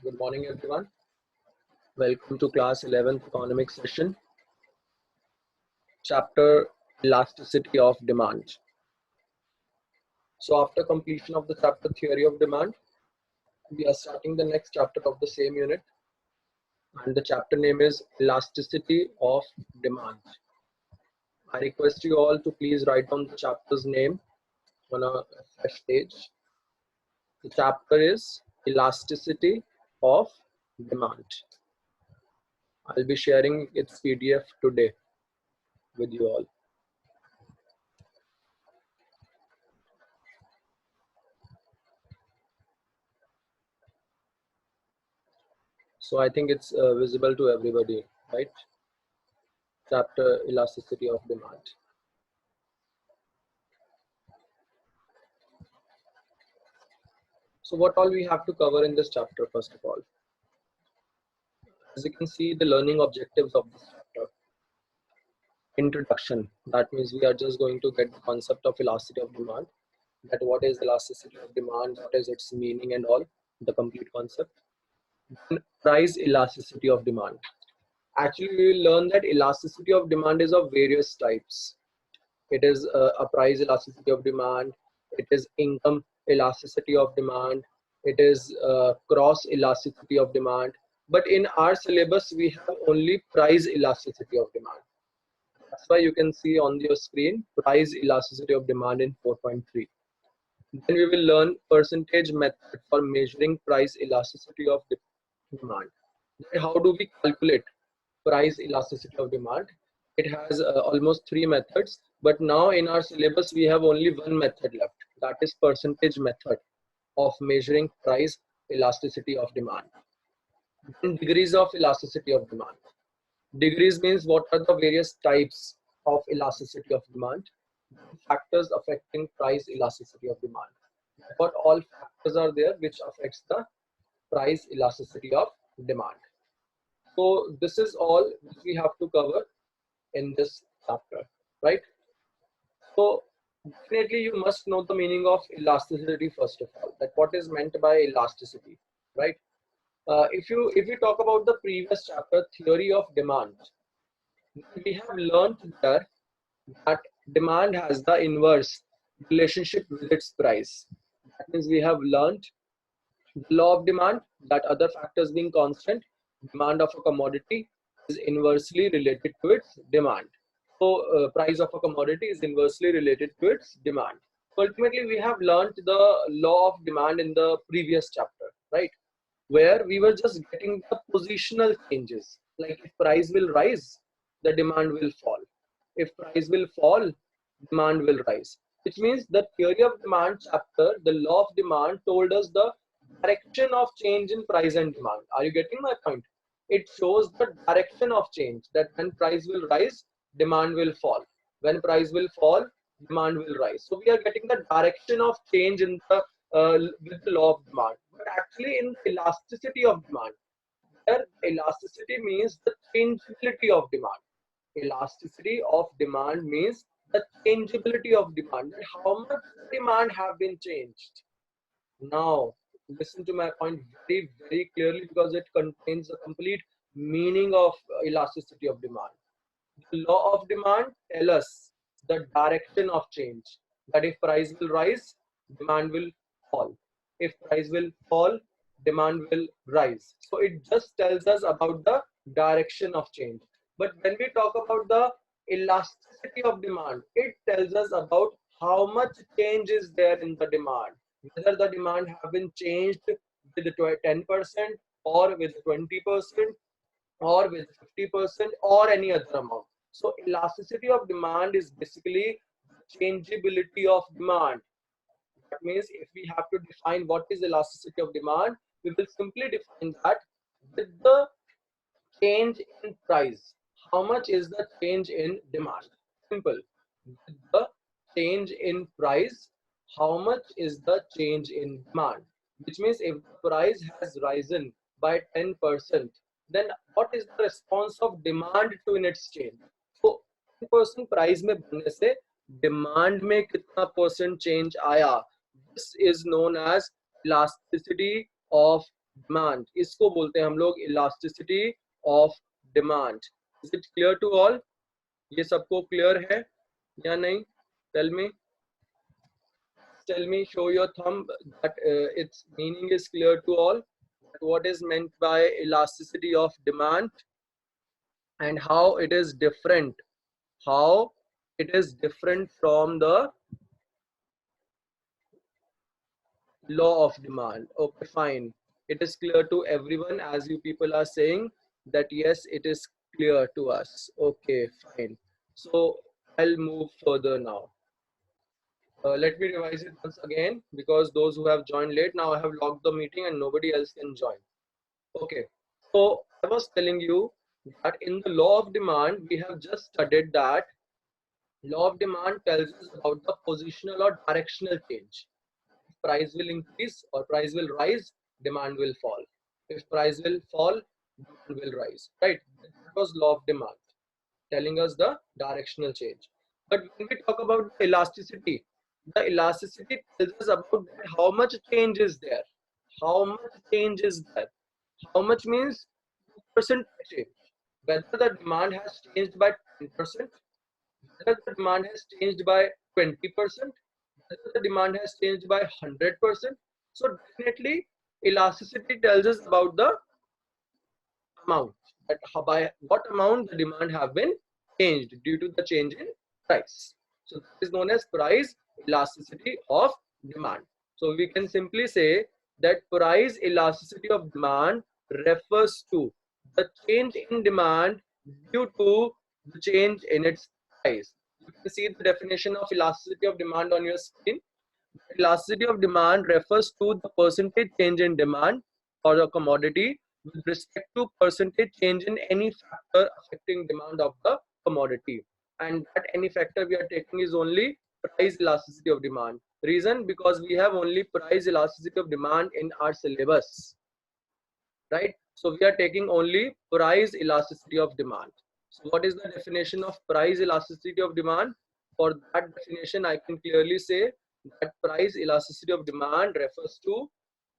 Good morning, everyone. Welcome to class 11th economics session, chapter elasticity of demand. So after completion of the chapter theory of demand, we are starting the next chapter of the same unit, and the chapter name is elasticity of demand. I request you all to please write down the chapter's name on a fresh page. The chapter is elasticity of demand. I'll be sharing its PDF today with you all. So I think it's visible to everybody, right? Chapter elasticity of demand. So what all we have to cover in this chapter, first of all? As you can see, the learning objectives of this chapter. Introduction. That means we are just going to get the concept of elasticity of demand. That what is elasticity of demand, what is its meaning and all, the complete concept. Then price elasticity of demand. Actually, we will learn that elasticity of demand is of various types. It is a price elasticity of demand, it is income elasticity of demand, it is cross elasticity of demand. But in our syllabus, we have only price elasticity of demand. That's why you can see on your screen price elasticity of demand in 4.3. Then we will learn percentage method for measuring price elasticity of demand. Then how do we calculate price elasticity of demand? It has almost 3 methods, but now in our syllabus we have only one method left, that is percentage method of measuring price elasticity of demand. Then degrees of elasticity of demand. Degrees means what are the various types of elasticity of demand. Factors affecting price elasticity of demand. What all factors are there which affects the price elasticity of demand. So this is all which we have to cover in this chapter, right? So definitely you must know the meaning of elasticity first of all, that what is meant by elasticity, right? If you talk about the previous chapter, theory of demand, we have learned there that demand has the inverse relationship with its price. That means we have learned the law of demand, that other factors being constant, demand of a commodity is inversely related to its demand. So price of a commodity is inversely related to its demand. So ultimately, we have learned the law of demand in the previous chapter, right? Where we were just getting the positional changes. Like if price will rise, the demand will fall. If price will fall, demand will rise. Which means the theory of demand chapter, the law of demand told us the direction of change in price and demand. Are you getting my point? It shows the direction of change, that when price will rise, demand will fall. When price will fall, demand will rise. So we are getting the direction of change in the with the law of demand. But actually in elasticity of demand, where elasticity means the changeability of demand. Elasticity of demand means the changeability of demand. How much demand have been changed? Now, listen to my point very, very clearly because it contains the complete meaning of elasticity of demand. The law of demand tells us the direction of change. That if price will rise, demand will fall. If price will fall, demand will rise. So it just tells us about the direction of change. But when we talk about the elasticity of demand, it tells us about how much change is there in the demand. Whether the demand have been changed with 10% or with 20% or with 50% or any other amount. So elasticity of demand is basically changeability of demand. That means if we have to define what is elasticity of demand, we will simply define that with the change in price. How much is the change in demand? Simple. With the change in price, how much is the change in demand? Which means if the price has risen by 10%, then what is the response of demand to in its change? So 10% price में बढ़ने से demand में कितना percent change आया? This is known as elasticity of demand, इसको बोलते हैं हम लोग elasticity of demand. Is it clear to all? ये सबको क्लियर है या नहीं? Tell me, show your thumb that its meaning is clear to all. What is meant by elasticity of demand and how it is different, how it is different from the law of demand. Okay, fine. It is clear to everyone, as you people are saying that yes, it is clear to us. Okay, fine. So I'll move further now. Let me revise it once again, because those who have joined late, now I have logged the meeting and nobody else can join. Okay, so I was telling you that in the law of demand, we have just studied that law of demand tells us about the positional or directional change. If price will increase or price will rise, demand will fall. If price will fall, demand will rise, right? That was law of demand, telling us the directional change. But when we talk about the elasticity tells us about how much change is there. How much change is there? How much means percent change. Whether the demand has changed by 10%, whether the demand has changed by 20%, whether the demand has changed by 100%. So definitely elasticity tells us about the amount, that by what amount the demand have been changed due to the change in price. So that is known as price elasticity of demand. So we can simply say that price elasticity of demand refers to the change in demand due to the change in its price. You can see the definition of elasticity of demand on your screen. Elasticity of demand refers to the percentage change in demand for a commodity with respect to percentage change in any factor affecting demand of the commodity. And that any factor we are taking is only price elasticity of demand. Reason, because we have only price elasticity of demand in our syllabus, right? So we are taking only price elasticity of demand. So what is the definition of price elasticity of demand? For that definition, I can clearly say that price elasticity of demand refers to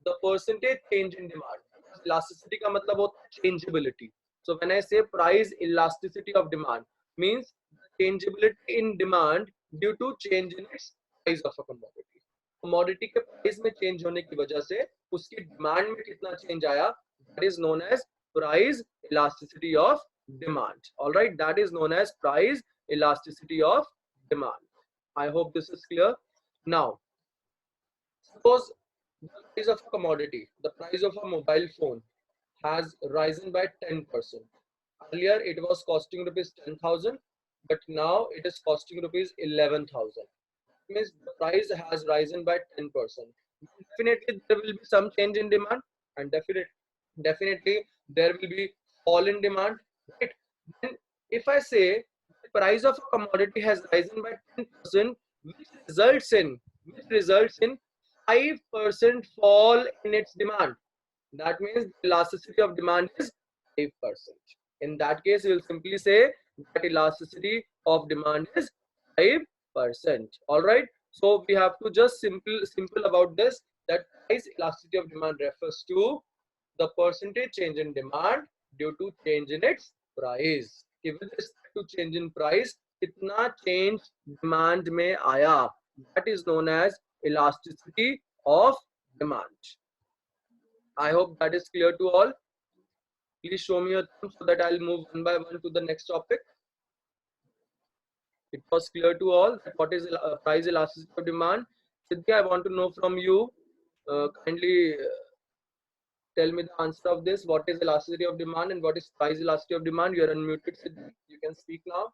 the percentage change in demand. Elasticity का मतलब होता है changeability. So when I say price elasticity of demand, means changeability in demand due to change in its price of a commodity. Commodity के price में change होने की वजह से उसकी डिमांड में कितना चेंज आया, that is known as price elasticity of demand. All right, that is known as price elasticity of demand. I hope this is clear. Now suppose the price of a commodity, the price of a mobile phone has risen by 10%. Earlier it was costing rupees 10,000, but now it is costing rupees 11,000. Means the price has risen by 10%. Definitely there will be some change in demand, and definitely there will be fall in demand, right? Then if I say the price of a commodity has risen by 10%, which results in 5% fall in its demand, that means the elasticity of demand is 5%. In that case, we will simply say that elasticity of demand is 5%. All right. So we have to just simple about this, that price elasticity of demand refers to the percentage change in demand due to change in its price. With respect to change in price, कितना change demand में आया, that is known as elasticity of demand. I hope that is clear to all. Please show me your thumb so that I'll move one by one to the next topic. It was clear to all that what is price elasticity of demand. Siddhi, I want to know from you. Kindly tell me the answer of this. What is elasticity of demand and what is price elasticity of demand? You are unmuted, Siddhi. You can speak now.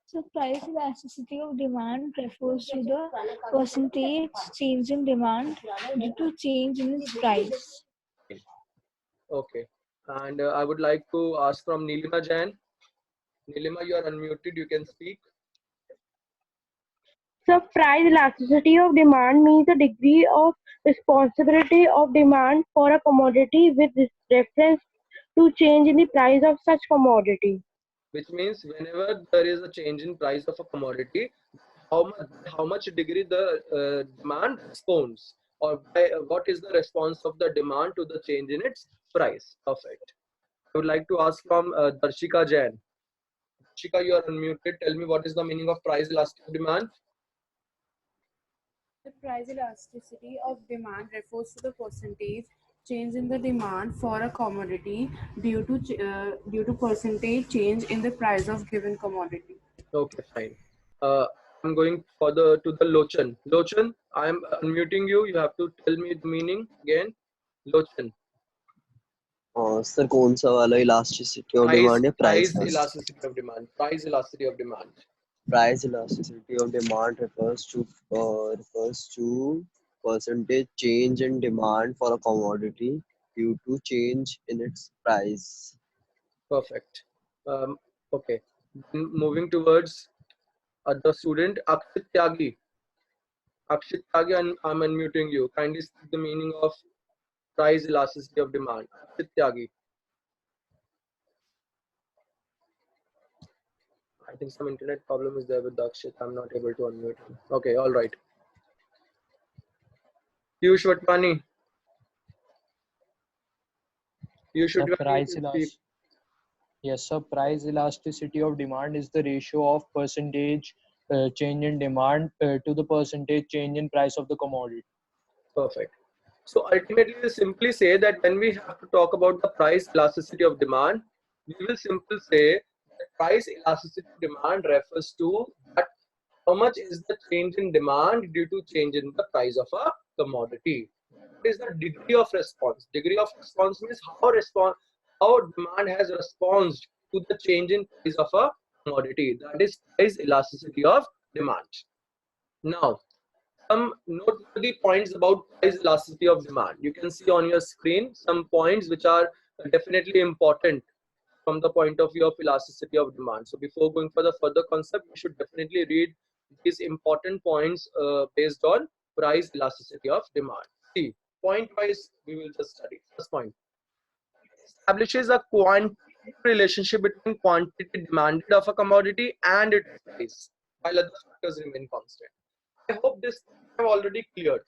So price elasticity of demand refers to the percentage change in demand due to change in its price. Okay. And I would like to ask from Nilima Jain. Nilima, you are unmuted. You can speak. So price elasticity of demand means the degree of responsibility of demand for a commodity with reference to change in the price of such commodity. Which means whenever there is a change in price of a commodity, how much degree the demand responds. or what is the response of the demand to the change in its price. Perfect. I would like to ask from Darshika Jain. Darshika, you are unmuted. Tell me what is the meaning of price elasticity of demand? The price elasticity of demand refers to the percentage change in the demand for a commodity due to percentage change in the price of given commodity. Okay, fine. I'm going further to the Lochan. Lochan, I'm unmuting you. You have to tell me the meaning again. Lochan. Sir कौन सा वाला elasticity of Price, demand या price price elasticity of demand. Price elasticity of demand. price elasticity of demand refers to percentage change in demand for a commodity due to change in its price. Perfect. Okay. Moving towards other student, Akshit Tyagi. Akshit Tyagi, I'm unmuting you. Kindly speak the meaning of price elasticity of demand. Akshit Tyagi. I think some internet problem is there with Akshit. I'm not able to unmute him. Okay, all right. Piyush Vatwani. You should speak. Yes, sir. Price elasticity of demand is the ratio of percentage change in demand to the percentage change in price of the commodity. Perfect. So ultimately, we simply say that when we have to talk about the price elasticity of demand, we will simply say that price elasticity of demand refers to that how much is the change in demand due to change in the price of a commodity. What is the degree of response? Degree of response means how demand has responded to the change in price of a commodity. That is price elasticity of demand. Now, some noteworthy points about price elasticity of demand. You can see on your screen some points which are definitely important from the point of view of elasticity of demand. So before going for the further concept, we should definitely read these important points based on price elasticity of demand. See, point wise, we will just study. First point, establishes a quantitative relationship between quantity demanded of a commodity and its price, while other factors remain constant. I hope this I have already cleared.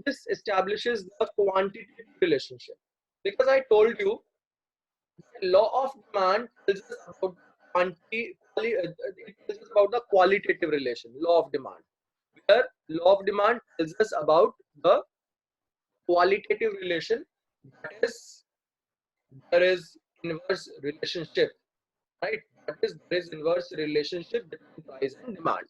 This establishes the quantitative relationship because I told you law of demand tells us about it tells us about the qualitative relation, law of demand. Where law of demand tells us about the qualitative relation, that is there is inverse relationship, right? That is there is inverse relationship between price and demand.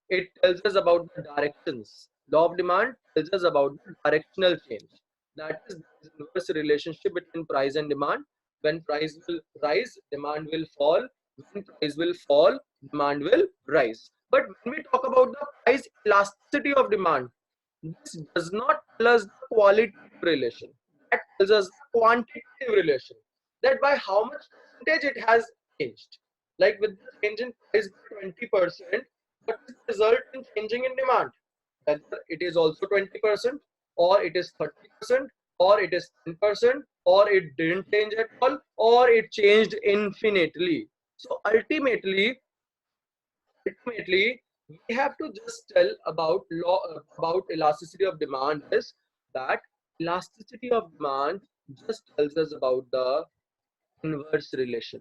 It tells us about the directions. Law of demand tells us about the directional change. That is the inverse relationship between price and demand. When price will rise, demand will fall. When price will fall, demand will rise. But when we talk about the price elasticity of demand, this does not tell us the qualitative relation. That tells us the quantitative relation. That by how much percentage it has changed. Like with the change in price by 20%, what is the result in changing in demand? Whether it is also 20% or it is 30% or it is 10% or it didn't change at all or it changed infinitely. So ultimately we have to just tell about about elasticity of demand is that elasticity of demand just tells us about the inverse relation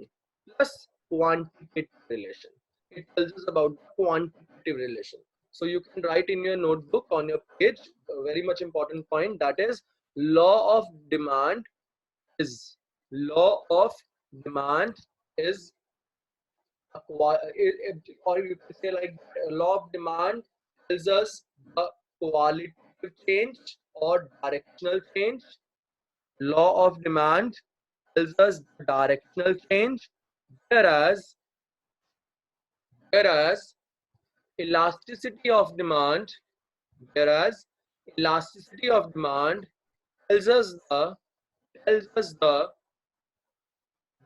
plus quantitative relation. It tells us about the quantitative relation. So you can write in your notebook on your page a very much important point, that is law of demand is or you can say like law of demand tells us the qualitative change or directional change. Law of demand tells us the directional change, whereas elasticity of demand whereas elasticity of demand tells us the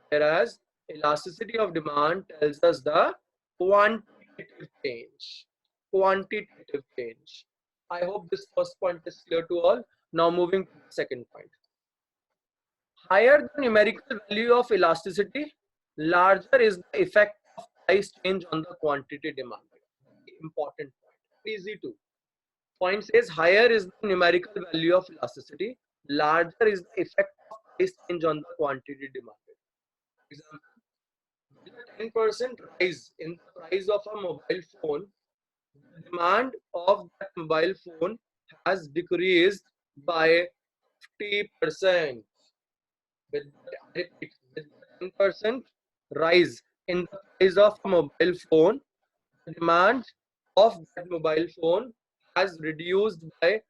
whereas elasticity of demand tells us the quantitative change. I hope this first point is clear to all. Now moving to the second point. Higher the numerical value of elasticity, larger is the effect of price change on the quantity demanded. Important point. Easy to. Point says higher is the numerical value of elasticity, larger is the effect of price change on the quantity demanded. Example, with a 10% rise in the price of a mobile phone, the demand of that mobile phone has decreased by 50%. With I repeat, with 10% rise in the price of a mobile phone, the demand of that mobile phone has reduced by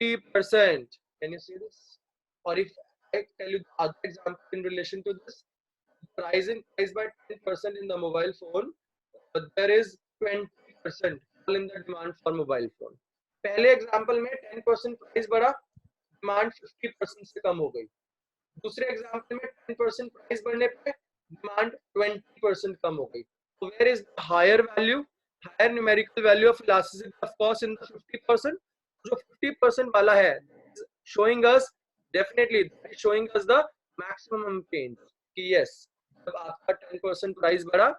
50%. Can you see this? Or if I tell you the other example in relation to this, price increased by 10% in the mobile phone, but there is 20% fall in the demand for mobile phone. पहले example में 10% price बढ़ा, demand 50% से कम हो गई. दूसरे example में 10% price बढ़ने पे डिमांड 20% कम हो गई. So where is the higher value, higher numerical value of elasticity of course in the 50%? जो 50% वाला है, showing us definitely showing us the maximum change कि yes, जब आपका 10% प्राइस बढ़ा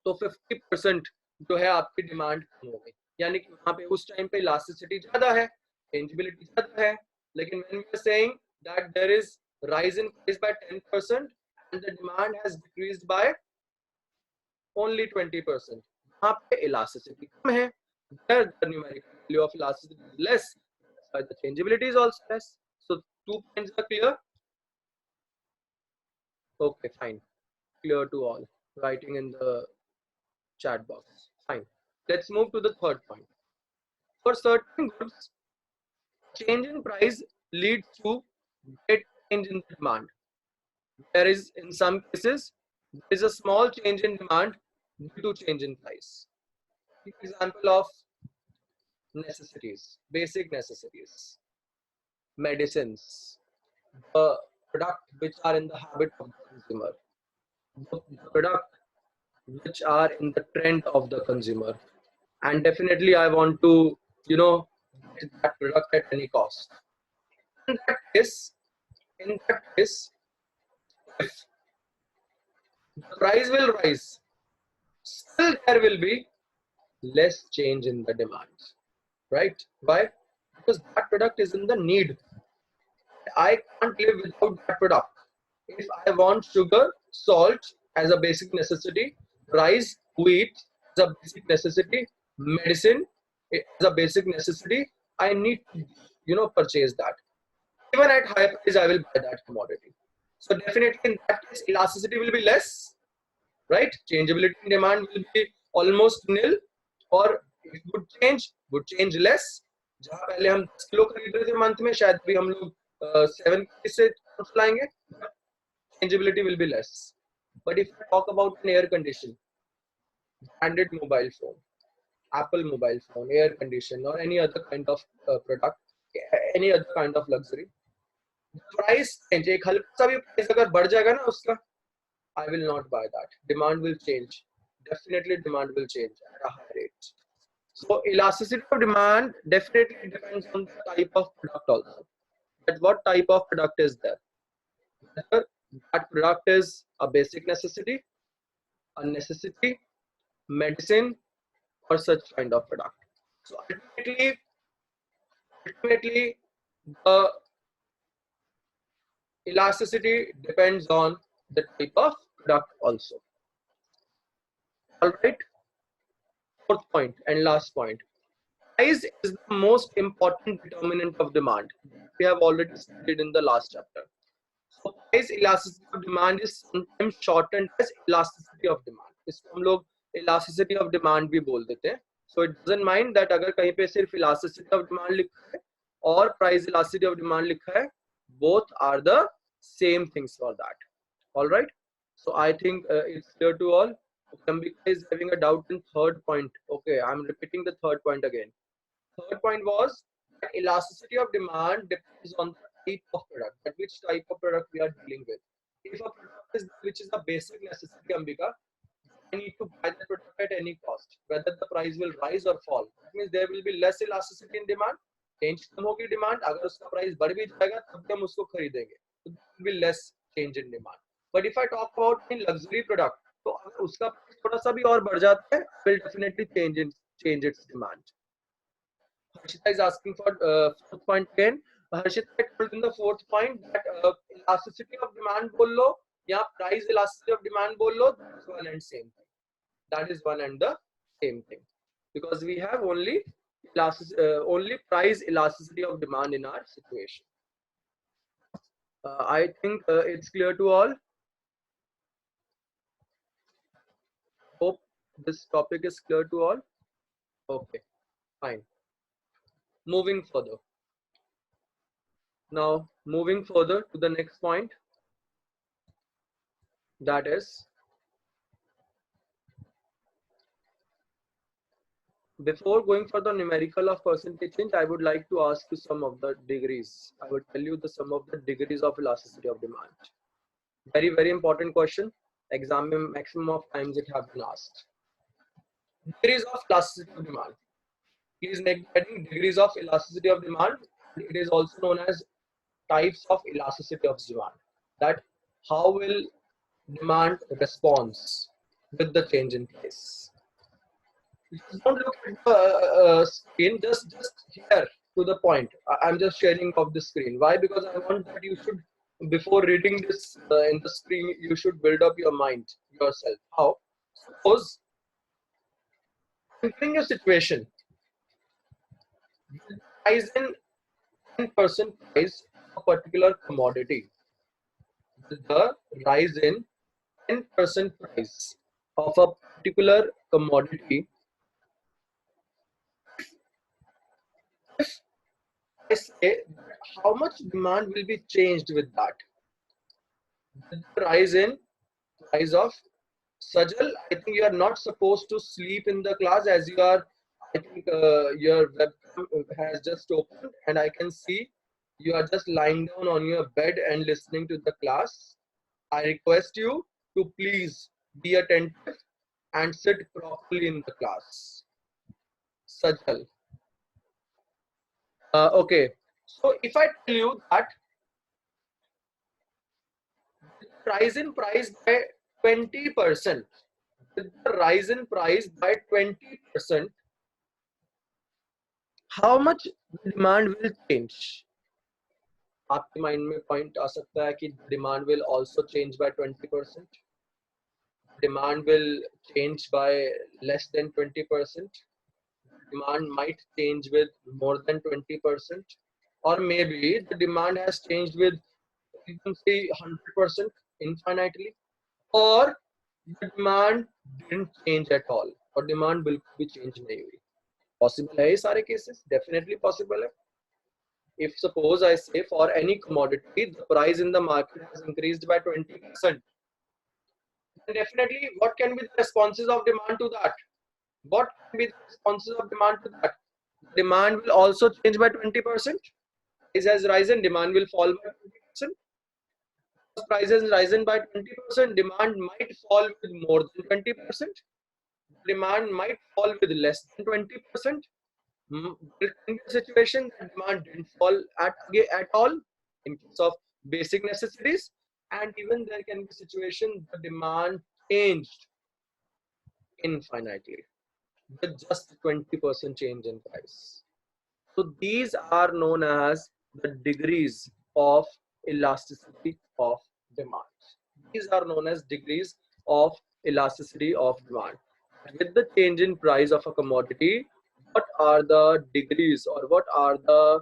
तो 50% जो है आपकी डिमांड कम हो गई, यानी कि वहां पे उस टाइम पे इलास्टिसिटी ज्यादा है, चेंजेबिलिटी ज्यादा है, लेकिन when we are saying that there is rise in price by 10% and the demand has decreased by only 20%, वहां पे इलास्टिसिटी कम है, there the numerical value of elasticity is less, but the changeability is also less. So 2 points are clear. Okay, fine, clear to all, writing in the chat box. Fine. Let's move to the third point. For certain goods, change in price leads to great change in demand. There is, in some cases, there is a small change in demand due to change in price. Example of necessities, basic necessities, medicines, the product which are in the habit of the consumer, the product which are in the trend of the consumer, and definitely I want to get that product at any cost. In that case, if the price will rise, still there will be less change in the demand, right? Why? Because that product is in the need. I can't live without that product. If I want sugar, salt as a basic necessity, rice, wheat as a basic necessity, medicine as a basic necessity, I need to purchase that. Even at high price, I will buy that commodity. So definitely in that case, elasticity will be less, right? Changeability in demand will be almost nil, or it would change less. जहाँ पहले हम 10 kilo खरीद रहे थे month में, शायद भी हम लोग 7 से लाएंगे. Changeability will be less. But if I talk about an air condition, branded mobile phone, Apple mobile phone, air condition, or any other kind of product, any other kind of luxury, price change, एक हल्का सा भी price अगर बढ़ जाएगा ना उसका, I will not buy that. Demand will change. Definitely demand will change at a high rate. So elasticity of demand definitely depends on the type of product also. But what type of product is there? Whether that product is a basic necessity, a necessity, medicine, or such kind of product. So ultimately the elasticity depends on the type of product also. All right. Fourth point and last point. Price is the most important determinant of demand. We have already studied in the last chapter. So price elasticity of demand is sometimes shortened as elasticity of demand. इसको हम लोग elasticity of demand भी बोल देते हैं. So it doesn't mind that अगर कहीं पे सिर्फ elasticity of demand लिखा है और price elasticity of demand लिखा है, both are the same things for that. All right. So I think it's clear to all. Ambika is having a doubt in third point. Okay, I'm repeating the third point again. Third point was that elasticity of demand depends on the type of product, that which type of product we are dealing with. If a product is which is a basic necessity, Ambika, I need to buy the product at any cost, whether the price will rise or fall. That means there will be less elasticity in demand. Change कम होगी demand, अगर उसका price बढ़ भी जाएगा तब भी हम उसको खरीदेंगे. So there will be less change in demand. But if I talk about in luxury product, तो अगर उसका थोड़ा सा भी और बढ़ जाता है, will definitely change its demand. Harshita is asking for fourth point again. Harshita, I told in the fourth point that elasticity of demand bol lo, ya price elasticity of demand bol lo, that's one and same thing. That is one and the same thing, because we have only only price elasticity of demand in our situation. I think it's clear to all. Hope this topic is clear to all. Okay, fine. Moving further. Now, moving further to the next point, that is, before going for the numerical of percentage change, I would like to ask you some of the degrees. I would tell you the sum of the degrees of elasticity of demand. Very, very important question. Exam maximum of times it have been asked. Degrees of elasticity of demand. Please make the heading degrees of elasticity of demand. It is also known as types of elasticity of demand. That how will demand response with the change in price. Don't look at the screen, just here to the point. I'm just sharing of the screen. Why? Because I want that you should, before reading this in the screen, you should build up your mind yourself. How? Suppose I'm giving a situation. Price in 10% price of a particular commodity. The rise in 10% price of a particular commodity. If I say how much demand will be changed with that, the rise in price of Sajal, I think you are not supposed to sleep in the class, as you are. I think your webcam has just opened and I can see you are just lying down on your bed and listening to the class. I request you to please be attentive and sit properly in the class. Sajal. Okay. So if I tell you that rise in price by 20%, with the rise in price by 20%, how much demand will change? आपके mind में point आ सकता है कि demand will also change by 20%. Demand will change by less than 20%. Demand might change with more than 20%. Or maybe the demand has changed with, you can say, 100% infinitely. Or the demand didn't change at all. और demand बिल्कुल भी change नहीं हुई. Possible है ये सारे cases? Definitely possible है. If suppose I say for any commodity, the price in the market has increased by 20%, then definitely what can be the responses of demand to that? What can be the responses of demand to that? Demand will also change by 20%. Price has risen, demand will fall by 20%. Price has risen by 20%, demand might fall with more than 20%. Demand might fall with less than 20%. There can be a situation that demand didn't fall at all in case of basic necessities, and even there can be a situation the demand changed infinitely with just 20% change in price. So these are known as the degrees of elasticity of demand. These are known as degrees of elasticity of demand. With the change in price of a commodity, what are the degrees or what are the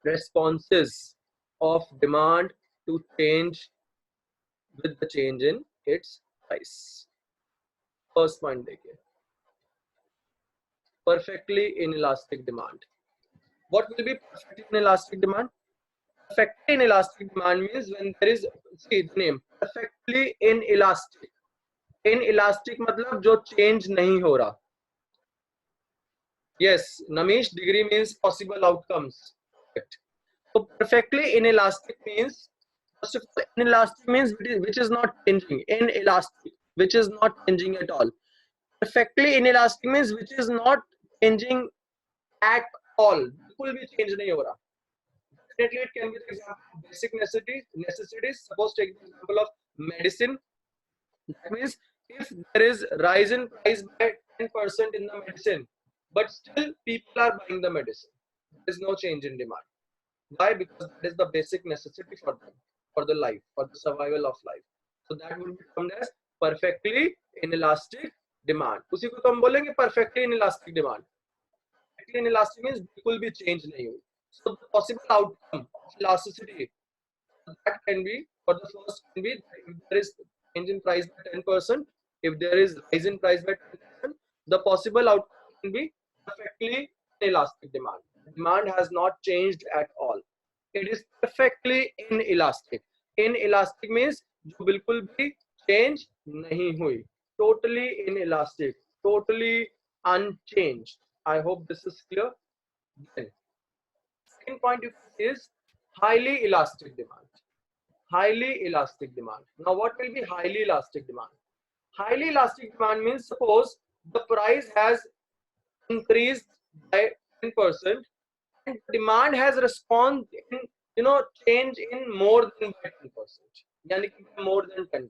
responses of demand to change with the change in its price? First point, देखिए. Perfectly inelastic demand. What will be perfectly inelastic demand? Perfectly inelastic demand means when there is, see the name, perfectly inelastic. Inelastic मतलब जो change नहीं हो रहा. Yes, Namish, degree means possible outcomes. So perfectly inelastic means, first of all, inelastic means which is not changing. Inelastic, which is not changing at all. Perfectly inelastic means which is not changing at all. बिल्कुल भी change नहीं हो रहा. Definitely, it can be the example of basic necessities. Suppose take the example of medicine. That means if there is rise in price by 10% in the medicine, but still people are buying the medicine. There is no change in demand. Why? Because that is the basic necessity for them, for the life, for the survival of life. So that would be termed as perfectly inelastic demand. उसी को तो हम बोलेंगे perfectly inelastic demand. Perfectly inelastic means बिल्कुल भी change नहीं हुई. So the possible outcome of elasticity that can be, for the first can be, if there is change in price by 10%, if there is rise in price by 10%, the possible outcome can be perfectly inelastic demand. Demand has not changed at all. It is perfectly inelastic. Inelastic means जो बिल्कुल भी change नहीं हुई. Totally inelastic, totally unchanged. I hope this is clear. Then, second point you can see is highly elastic demand. Highly elastic demand. Now, what will be highly elastic demand? Highly elastic demand means suppose the price has increased by 10% and demand has responded in, change in more than by 10%. यानी कि more than 10%.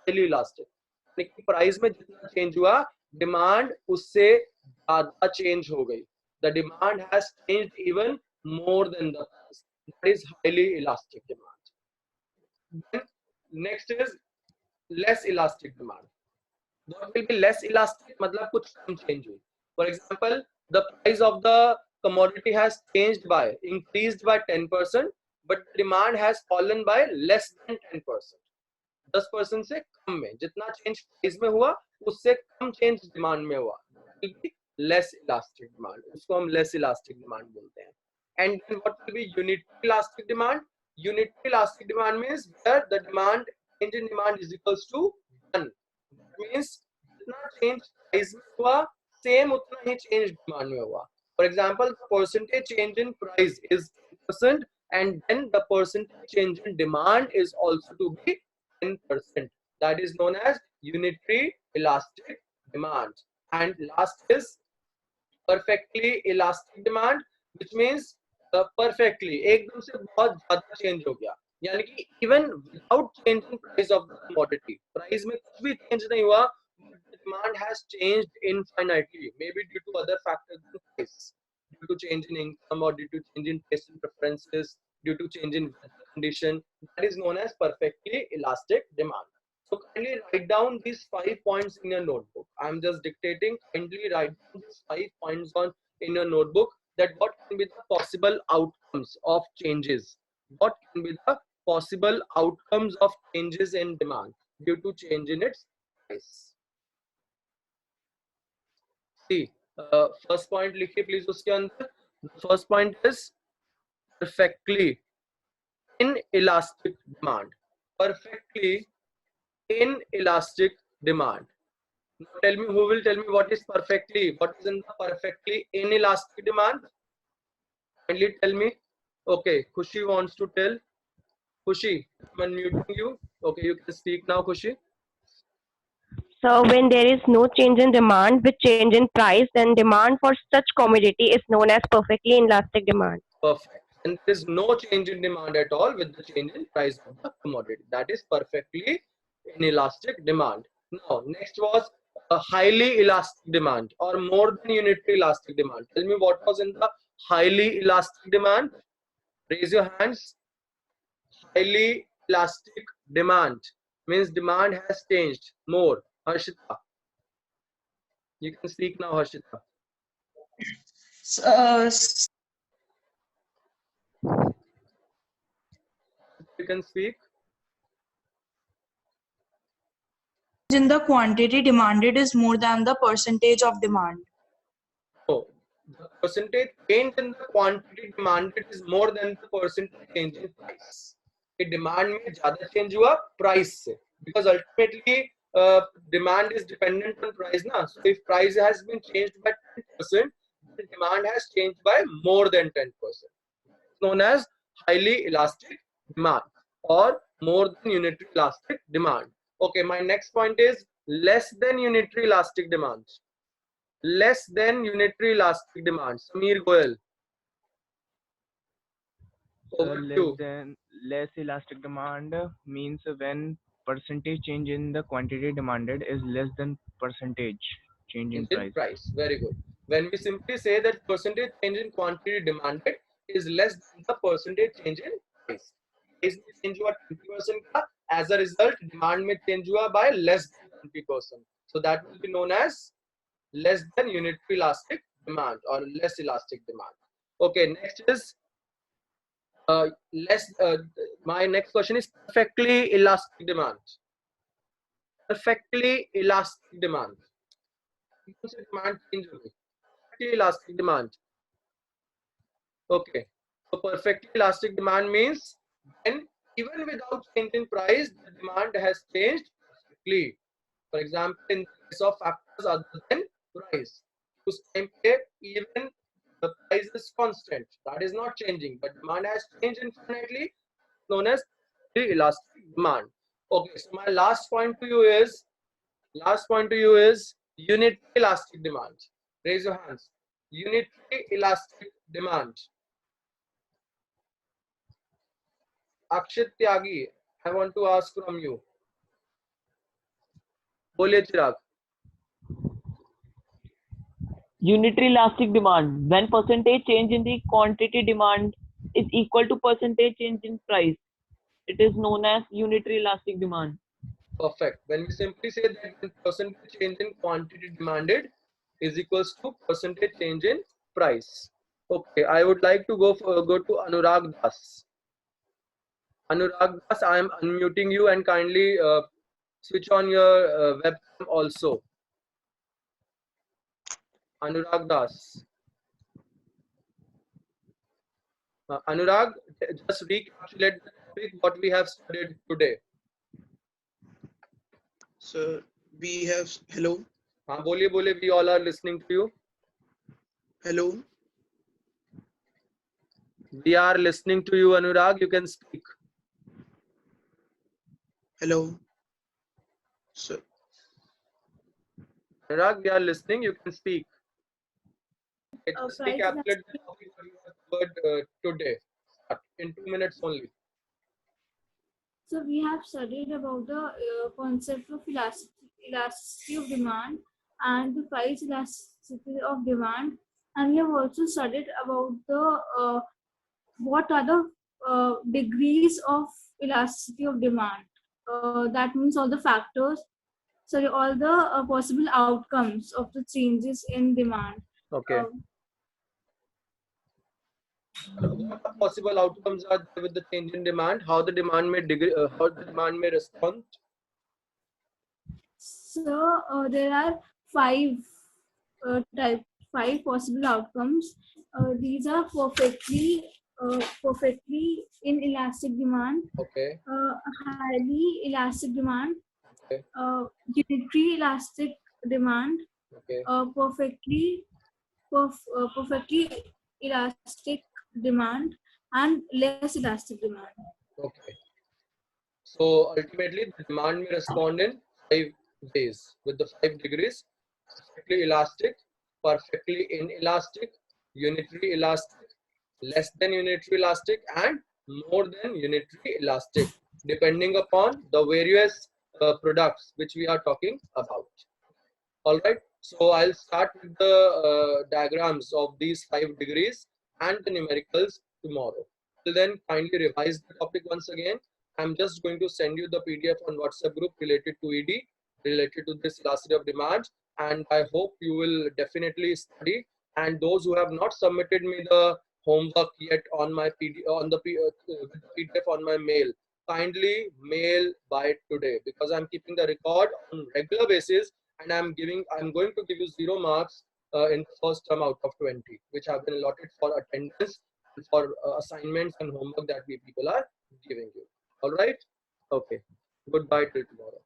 Highly elastic. यानी कि price में जितना change हुआ, demand उससे ज़्यादा change हो गई. The demand has changed even more than the price. That is highly elastic demand. Then next is less elastic demand. What will be less elastic? मतलब कुछ कम change हुई. For example, the price of the commodity has changed by, increased by 10%, but demand has fallen by less than 10%. 10% से कम में, जितना change price में हुआ, उससे कम change demand में हुआ. Will be less elastic demand. उसको हम less elastic demand बोलते हैं. And then what will be unitary elastic demand? Unitary elastic demand means where the demand, change in demand is equals to 1. That means जितना change price में हुआ, same उतना ही change demand में हुआ. For example, the percentage change in price is 10%, and then the percentage change in demand is also to be 10%. That is known as unitary elastic demand. And last is perfectly elastic demand, which means perfectly एकदम से बहुत ज्यादा change हो गया. यानी कि even without changing price of the commodity, price में कुछ भी change नहीं हुआ, demand has changed infinitely, maybe due to other factors than price, due to change in income or due to change in taste and preferences, due to change in weather condition. That is known as perfectly elastic demand. So kindly write down these 5 points in your notebook. I'm just dictating. Kindly write down these 5 points in your notebook, that what can be the possible outcomes of changes. What can be the possible outcomes of changes in demand due to change in its price. See, first point लिखिए please उसके अंदर. First point is perfectly inelastic demand. Perfectly inelastic demand. Now tell me, who will tell me what is perfectly, what is in the perfectly inelastic demand? Kindly tell me. Okay, Khushi wants to tell. Khushi, I'm unmuting you. Okay, you can speak now, Khushi. So when there is no change in demand with change in price, then demand for such commodity is known as perfectly inelastic demand. Perfect. And there is no change in demand at all with the change in price of the commodity. That is perfectly inelastic demand. Now, next was a highly elastic demand or more than unitary elastic demand. Tell me what was in the highly elastic demand. Raise your hands. Highly elastic demand means demand has changed more. Harshita, you can speak now, Harshita. You can speak. In the quantity demanded is more than the percentage of demand. So the percentage change in the quantity demanded is more than the percentage change in price. कि demand में ज़्यादा change हुआ price से, because ultimately demand is dependent on price ना. So if price has been changed by 10%, then demand has changed by more than 10%. It's known as highly elastic demand or more than unitary elastic demand. Okay, my next point is less than unitary elastic demand. Less than unitary elastic demand. Sameer Goyal. Over to you. Less elastic demand means when percentage change in the quantity demanded is less than percentage change in price. Very good. when we simply say that percentage change in quantity demanded is less than the percentage change in price. Price में change हुआ 20% का, as a result demand में change हुआ by less than 20%. So that will be known as less than unitary elastic demand or less elastic demand. Okay, next is my next question is perfectly elastic demand. Perfectly elastic demand. Demand change होगी. Perfectly elastic demand. Okay, so perfectly elastic demand means when even without change in price, the demand has changed perfectly. For example, in the case of factors other than price, उस time पे even the price is constant, that is not changing, but demand has changed infinitely, known as the elastic demand. Okay, so my last point to you is unitary elastic demand. Raise your hands. Unitary elastic demand. Akshit Tyagi, I want to ask from you. बोलिए चिराग. Unitary elastic demand, when percentage change in the quantity demand is equal to percentage change in price, it is known as unitary elastic demand. Perfect. When we simply say that when percentage change in quantity demanded is equals to percentage change in price. Okay, I would like to go to Anurag Das. Anurag Das, I am unmuting you and kindly switch on your webcam also. Anurag Das. Anurag, just recapitulate the topic what we have studied today. So we have hello. हाँ बोलिए बोलिए, we all are listening to you. Hello. We are listening to you, Anurag. You can speak. Hello. So Anurag, we are listening. You can speak. Just price recapitulate the topic that you have covered today. In 2 minutes only. So we have studied about the concept of elasticity of demand and the price elasticity of demand, and we have also studied about the what are the degrees of elasticity of demand. That means all the factors, sorry, all the possible outcomes of the changes in demand. Okay. What the possible outcomes are there with the change in demand? How the demand may respond? So there are five possible outcomes. These are perfectly inelastic demand, Okay. highly elastic demand, Okay. unitary elastic demand, Okay. perfectly elastic demand, and less elastic demand. Okay. So ultimately, the demand may respond in 5 ways with the 5 degrees: perfectly elastic, perfectly inelastic, unitary elastic, less than unitary elastic, and more than unitary elastic, depending upon the various products which we are talking about. All right. So I'll start with the diagrams of these 5 degrees and the numericals tomorrow. Till then, kindly revise the topic once again. I'm just going to send you the PDF on WhatsApp group related to ED, related to this elasticity of demand, and I hope you will definitely study. And those who have not submitted me the homework yet on my PDF on my mail, kindly mail by today, because I'm keeping the record on regular basis, and I'm going to give you 0 marks in the first term out of 20, which have been allotted for attendance and for assignments and homework that we people are giving you. All right. Okay. Goodbye till tomorrow.